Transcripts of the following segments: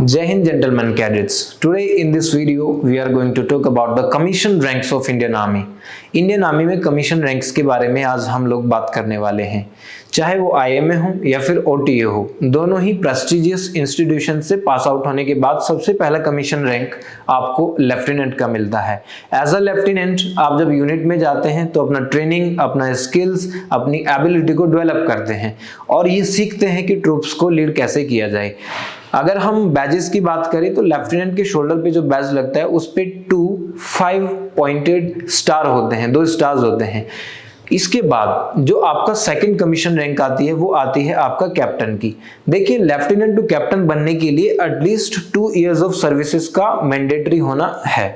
Jai Hind gentlemen cadets. Today in this video we are going to talk about the commission ranks of Indian Army. Indian army में commission ranks के बारे में आज हम लोग बात करने वाले हैं। चाहे वो आईएमए हो या फिर ओटीए हो, दोनों ही प्रेस्टिजियस इंस्टीट्यूशन से पास आउट होने के बाद सबसे पहला कमीशन रैंक आपको लेफ्टिनेंट का मिलता है। एज अ लेफ्टिनेंट आप जब यूनिट में जाते हैं तो अपना ट्रेनिंग, अपना स्किल्स, अपनी एबिलिटी को डेवलप करते हैं और ये सीखते हैं कि ट्रूप्स को लीड कैसे किया जाए। अगर हम बैजेस की बात करें तो लेफ्टिनेंट के शोल्डर पे जो बैज लगता है उस पे 5 पॉइंटेड स्टार होते हैं, 2 स्टार्स होते हैं। इसके बाद जो आपका सेकंड कमीशन रैंक आती है वो आती है आपका कैप्टन की। देखिए, लेफ्टिनेंट टू कैप्टन बनने के लिए एटलीस्ट 2 इयर्स ऑफ सर्विसेज का मैंडेटरी होना है।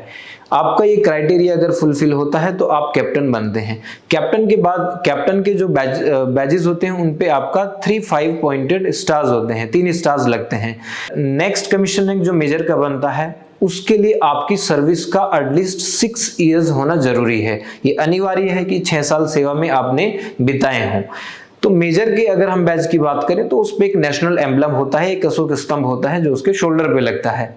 आपका ये क्राइटेरिया अगर फुलफिल होता है तो आप कैप्टन बनते हैं। कैप्टन के बाद कैप्टन के जो बैजेस होते हैं उन पे आपका 5 पॉइंटेड स्टार्स होते हैं, 3 स्टार्स लगते हैं। नेक्स्ट कमीशन रैंक जो मेजर का बनता है उसके लिए आपकी सर्विस का एटलीस्ट 6 इयर्स होना जरूरी है। ये अनिवार्य है कि 6 साल सेवा में आपने बिताए हों। तो मेजर के अगर हम बैज की बात करें तो उस पे एक नेशनल एम्बलम होता है, एक अशोक स्तंभ होता है जो उसके शोल्डर पे लगता है।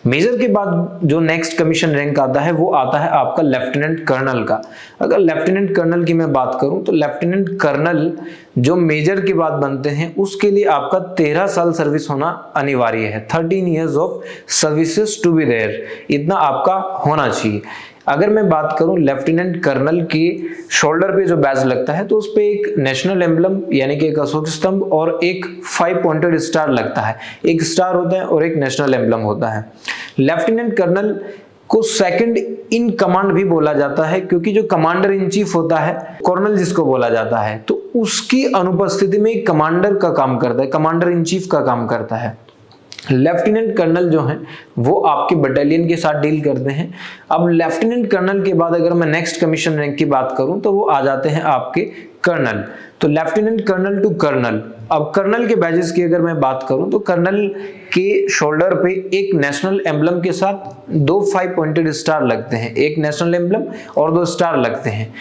मेजर के बाद जो नेक्स्ट कमीशन रैंक आता है वो आता है आपका लेफ्टिनेंट कर्नल का। अगर लेफ्टिनेंट कर्नल की मैं बात करूं तो लेफ्टिनेंट कर्नल जो मेजर के बाद बनते हैं उसके लिए आपका 13 साल सर्विस होना अनिवार्य है। 13 years of services to be there, इतना आपका होना चाहिए। अगर मैं बात करूं लेफ्टिनेंट कर्नल के शोल्डर पे जो बैज लगता है तो उस पे एक नेशनल एम्बलम यानी कि एक अशोक स्तंभ और एक 5 पॉइंटेड स्टार लगता है। एक स्टार होता है और एक नेशनल एम्बलम होता है। लेफ्टिनेंट कर्नल को सेकंड इन कमांड भी बोला जाता है क्योंकि जो कमांडर इन चीफ होता है, कर्नल जिसको बोला जाता है, तो उसकी अनुपस्थिति में कमांडर का काम करता है, कमांडर इन चीफ का काम करता है। लेफ्टिनेंट कर्नल जो हैं वो आपके बटालियन के साथ डील करते हैं। अब लेफ्टिनेंट कर्नल के बाद अगर मैं नेक्स्ट कमीशन रैंक की बात करूं तो वो आ जाते हैं आपके कर्नल। तो लेफ्टिनेंट कर्नल टू कर्नल। अब कर्नल के बैजेस की अगर मैं बात करूं तो कर्नल के शोल्डर पे एक नेशनल एम्बलम के साथ 2 5 पॉइंटेड स्टार लगते हैं, एक नेशनल एम्बलम और 2 स्टार लगते हैं।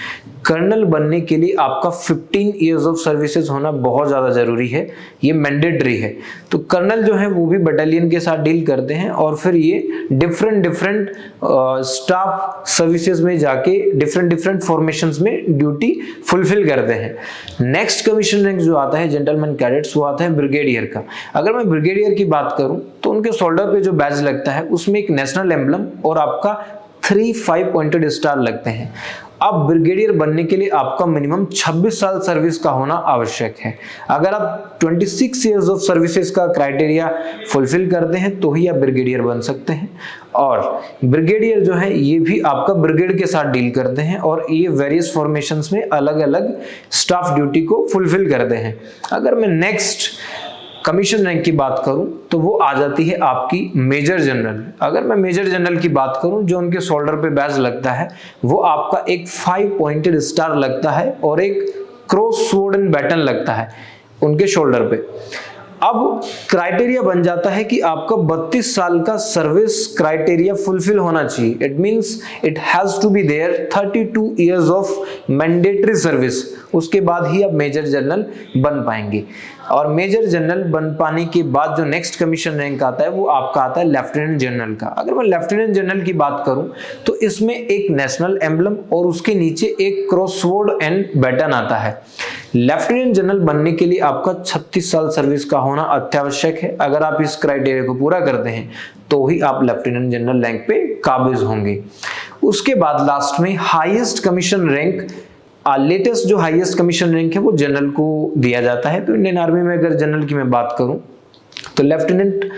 कर्नल बनने के लिए आपका 15 इयर्स ऑफ सर्विसेज होना बहुत ज्यादा जरूरी है, ये मैंडेटरी है। तो कर्नल जो है वो भी बटालियन के साथ डील करते हैं और फिर ये डिफरेंट स्टाफ सर्विसेज में जाके डिफरेंट फॉर्मेशंस में ड्यूटी फुलफिल करते हैं। नेक्स्ट कमीशन रैंक जो आता है जेंटलमैन कैडेट्स वो आता है ब्रिगेडियर का। अगर मैं ब्रिगेडियर की बात करूं तो उनके शोल्डर पे जो बैज लगता है उसमें एक नेशनल एम्बलम और आपका 5 पॉइंटेड स्टार लगते हैं। अब ब्रिगेडियर बनने के लिए आपका मिनिमम 26 साल सर्विस का होना आवश्यक है। अगर आप 26 इयर्स ऑफ सर्विसेज का क्राइटेरिया फुलफिल करते हैं तो ही आप ब्रिगेडियर बन सकते हैं। और ब्रिगेडियर जो है ये भी आपका ब्रिगेड के साथ डील करते हैं और ये वेरियस फॉर्मेशंस में अलग अलग स्टाफ ड्यूटी को फुलफिल करते हैं। अगर मैं नेक्स्ट कमीशन रैंक की बात करूं तो वो आ जाती है आपकी मेजर जनरल। अगर मैं मेजर जनरल की बात करूं जो उनके शोल्डर पे बैज लगता है वो आपका एक 5 पॉइंटेड स्टार लगता है और एक क्रॉस स्वॉर्ड एंड बैटन लगता है उनके शोल्डर पे। अब क्राइटेरिया बन जाता है कि आपका 32 साल का सर्विस क्राइटेरिया फुलफिल होना चाहिए। It means it has to be there 32 years of mandatory service, उसके बाद ही आप मेजर जनरल बन पाएंगे। और मेजर जनरल बन पाने के बाद जो नेक्स्ट कमीशन रैंक आता है वो आपका आता है लेफ्टिनेंट जनरल का। अगर मैं लेफ्टिनेंट जनरल की बात करूं तो इसमें एक नेशनल एम्बलम और उसके नीचे एक क्रॉस स्वॉर्ड एंड बैटन आता है। लेफ्टिनेंट जनरल बनने के लिए आपका 36 साल सर्विस का होना अत्यावश्यक है। अगर आप इस क्राइटेरिया को पूरा करते हैं तो ही आप लेफ्टिनेंट जनरल रैंक पे काबिज होंगे। उसके बाद लास्ट में हाईएस्ट कमीशन रैंक, लेटेस्ट जो हाईएस्ट कमीशन रैंक है वो जनरल को दिया जाता है। तो इंडियन आर्मी में अगर जनरल की मैं बात करूं तो लेफ्टिनेंट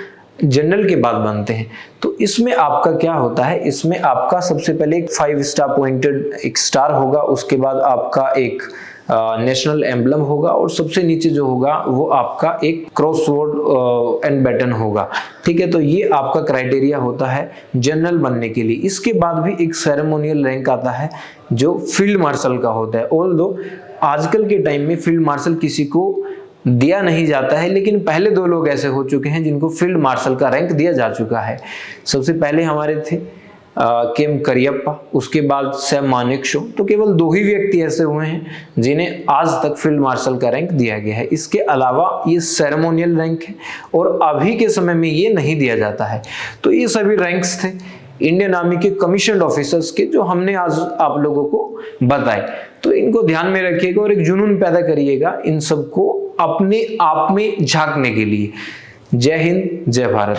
जनरल के बाद बनते हैं। तो इसमें आपका क्या होता है, इसमें आपका सबसे पहले एक 5 स्टार पॉइंटेड एक स्टार होगा, उसके बाद आपका एक नेशनल एम्बलम होगा और सबसे नीचे जो होगा वो आपका एक क्रॉस स्वॉर्ड एंड बैटन होगा। ठीक है, तो ये आपका क्राइटेरिया होता है जनरल बनने के लिए। इसके बाद भी एक सेरेमोनियल रैंक आता है जो फील्ड मार्शल का होता है। ऑल्दो आजकल के टाइम में फील्ड मार्शल किसी को दिया नहीं जाता है, लेकिन पहले 2 लोग ऐसे हो चुके हैं जिनको फील्ड मार्शल का रैंक दिया जा चुका है। सबसे पहले हमारे थे केम करियप्पा, उसके बाद सैम मानेकशॉ। तो केवल 2 ही व्यक्ति ऐसे हुए हैं जिन्हें आज तक फील्ड मार्शल का रैंक दिया गया है। इसके अलावा ये सेरेमोनियल रैंक है और अभी के समय में ये नहीं दिया जाता है। तो ये सभी रैंक्स थे इंडियन आर्मी के कमीशन्ड ऑफिसर्स के, जो हमने आज आप लोगों को बताए। तो इनको ध्यान में रखिएगा और एक जुनून पैदा करिएगा इन सबको अपने आप में झांकने के लिए। जय हिंद, जय भारत।